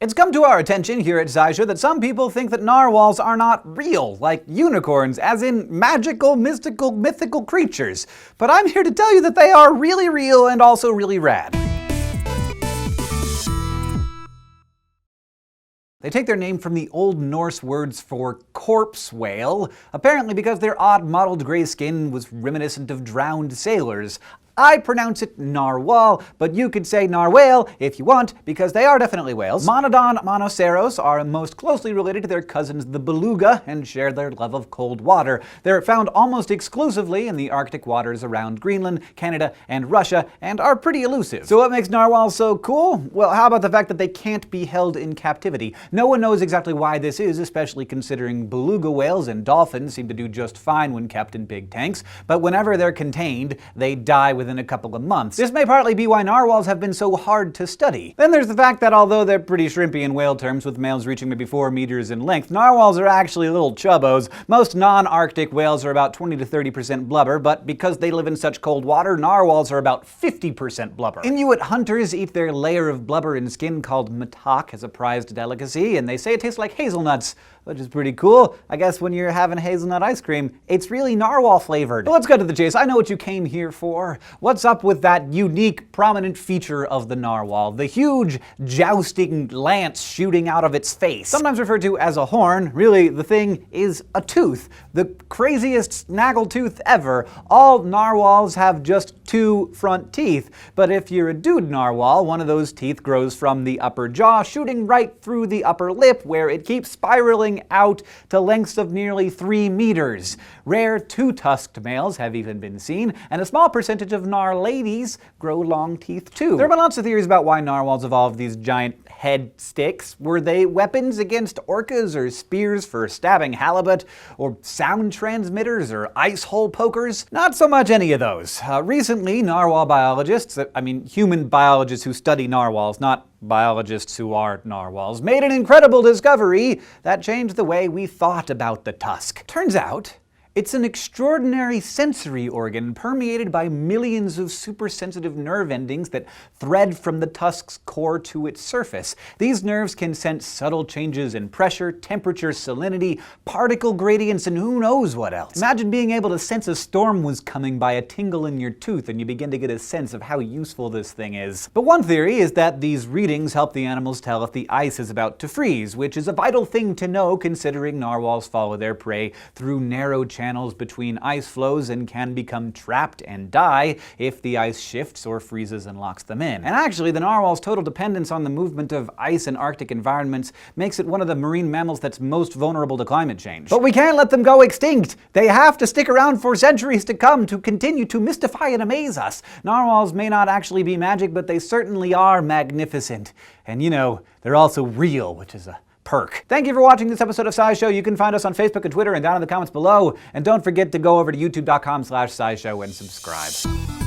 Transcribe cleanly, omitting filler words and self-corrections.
It's come to our attention here at SciShow that some people think that narwhals are not real, like unicorns, as in magical, mystical, mythical creatures. But I'm here to tell you that they are really real and also really rad. They take their name from the Old Norse words for corpse whale, apparently because their odd mottled gray skin was reminiscent of drowned sailors. I pronounce it narwhal, but you could say narwhale if you want, because they are definitely whales. Monodon monoceros are most closely related to their cousins the beluga and share their love of cold water. They're found almost exclusively in the Arctic waters around Greenland, Canada, and Russia, and are pretty elusive. So what makes narwhals so cool? Well, how about the fact that they can't be held in captivity? No one knows exactly why this is, especially considering beluga whales and dolphins seem to do just fine when kept in big tanks, but whenever they're contained, they die within a couple of months. This may partly be why narwhals have been so hard to study. Then there's the fact that although they're pretty shrimpy in whale terms, with males reaching maybe 4 meters in length, narwhals are actually little chubbos. Most non-Arctic whales are about 20 to 30% blubber, but because they live in such cold water, narwhals are about 50% blubber. Inuit hunters eat their layer of blubber and skin called matak as a prized delicacy, and they say it tastes like hazelnuts, which is pretty cool. I guess when you're having hazelnut ice cream, it's really narwhal flavored. But let's cut to the chase. I know what you came here for. What's up with that unique, prominent feature of the narwhal? The huge, jousting lance shooting out of its face. Sometimes referred to as a horn, really the thing is a tooth. The craziest snaggletooth ever. All narwhals have just 2 front teeth, but if you're a dude narwhal, one of those teeth grows from the upper jaw, shooting right through the upper lip, where it keeps spiraling out to lengths of nearly 3 meters. Rare 2-tusked males have even been seen, and a small percentage of ladies grow long teeth too. There have been lots of theories about why narwhals evolved these giant head sticks. Were they weapons against orcas, or spears for stabbing halibut, or sound transmitters, or ice hole pokers? Not so much any of those. Recently, narwhal biologists, human biologists who study narwhals, not biologists who are narwhals, made an incredible discovery that changed the way we thought about the tusk. Turns out, it's an extraordinary sensory organ permeated by millions of super-sensitive nerve endings that thread from the tusk's core to its surface. These nerves can sense subtle changes in pressure, temperature, salinity, particle gradients, and who knows what else. Imagine being able to sense a storm was coming by a tingle in your tooth, and you begin to get a sense of how useful this thing is. But one theory is that these readings help the animals tell if the ice is about to freeze, which is a vital thing to know considering narwhals follow their prey through narrow channels between ice flows and can become trapped and die if the ice shifts or freezes and locks them in. And actually, the narwhal's total dependence on the movement of ice in Arctic environments makes it one of the marine mammals that's most vulnerable to climate change. But we can't let them go extinct! They have to stick around for centuries to come to continue to mystify and amaze us. Narwhals may not actually be magic, but they certainly are magnificent. And they're also real, which is a perk. Thank you for watching this episode of SciShow. You can find us on Facebook and Twitter and down in the comments below. And don't forget to go over to youtube.com/SciShow and subscribe.